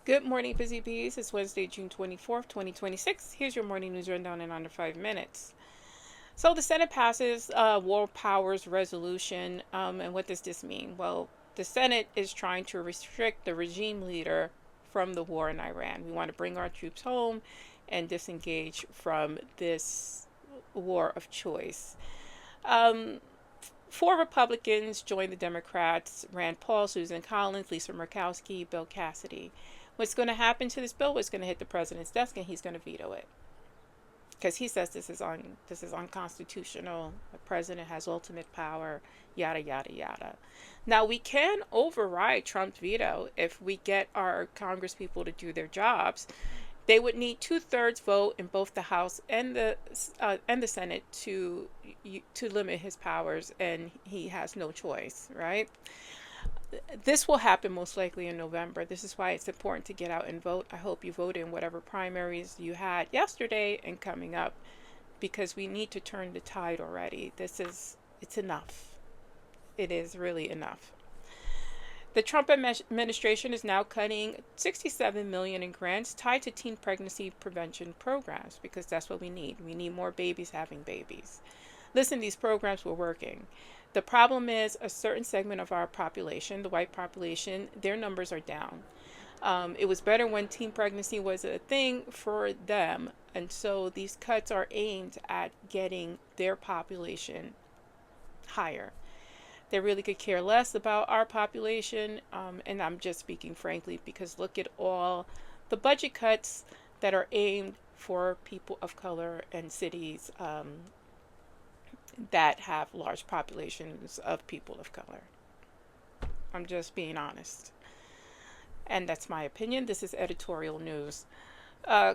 Good morning, Busy Bees. It's Wednesday, June 24th, 2026. Here's your morning news rundown in under 5 minutes. So, the Senate passes War Powers Resolution. And what does this mean? Well, the Senate is trying to restrict the regime leader from the war in Iran. We want to bring our troops home and disengage from this war of choice. Um, Four Republicans joined the Democrats: Rand Paul, Susan Collins, Lisa Murkowski, Bill Cassidy. What's going to happen to this bill is going to hit the president's desk and he's going to veto it because he says this is unconstitutional. The president has ultimate power, yada yada yada. Now we can override Trump's veto if we get our Congress people to do their jobs. They would need 2/3 vote in both the House and the Senate to limit his powers, and he has no choice, right? This will happen most likely in November. This is why it's important to get out and vote. I hope you voted in whatever primaries you had yesterday and coming up, because we need to turn the tide already. It's enough. It is really enough. The Trump administration is now cutting $67 million in grants tied to teen pregnancy prevention programs because that's what we need. We need more babies having babies. Listen, these programs were working. The problem is a certain segment of our population, the white population, their numbers are down. It was better when teen pregnancy was a thing for them. And so these cuts are aimed at getting their population higher. They really could care less about our population. And I'm just speaking frankly because look at all the budget cuts that are aimed for people of color and cities that have large populations of people of color. I'm just being honest. And that's my opinion. This is editorial news.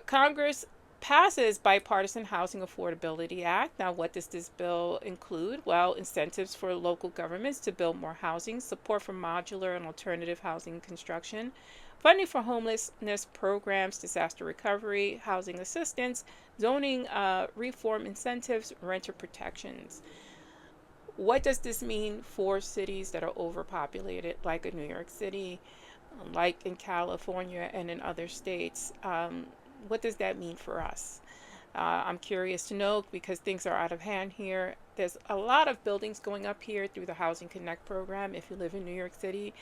Congress passes Bipartisan Housing Affordability Act. Now, what does this bill include? Well, incentives for local governments to build more housing, support for modular and alternative housing construction, funding for homelessness programs, disaster recovery, housing assistance, zoning reform incentives, renter protections. What does this mean for cities that are overpopulated, like in New York City, like in California and in other states? What does that mean for us? I'm curious to know because things are out of hand here. There's a lot of buildings going up here through the Housing Connect program if you live in New York City.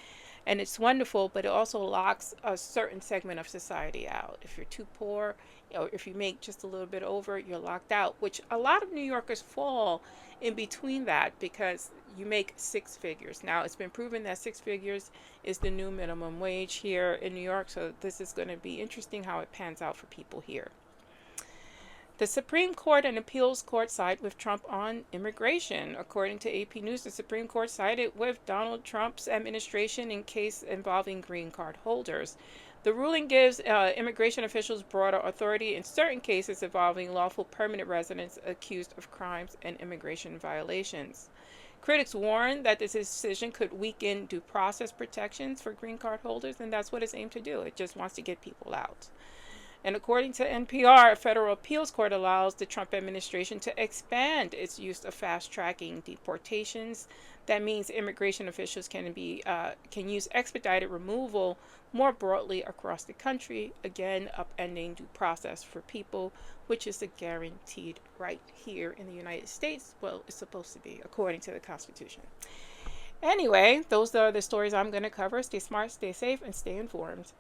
And it's wonderful, but it also locks a certain segment of society out. If you're too poor, or if you make just a little bit over, you're locked out, which a lot of New Yorkers fall in between that because you make six figures. Now, it's been proven that six figures is the new minimum wage here in New York, so this is going to be interesting how it pans out for people here. The Supreme Court and Appeals Court side with Trump on immigration. According to AP News, the Supreme Court sided with Donald Trump's administration in case involving green card holders. The ruling gives immigration officials broader authority in certain cases involving lawful permanent residents accused of crimes and immigration violations. Critics warn that this decision could weaken due process protections for green card holders, and that's what it's aimed to do. It just wants to get people out. And according to NPR, a federal appeals court allows the Trump administration to expand its use of fast-tracking deportations. That means immigration officials can use expedited removal more broadly across the country, again upending due process for people, which is a guaranteed right here in the United States. Well, it's supposed to be, according to the Constitution. Anyway, those are the stories I'm going to cover. Stay smart, stay safe, and stay informed.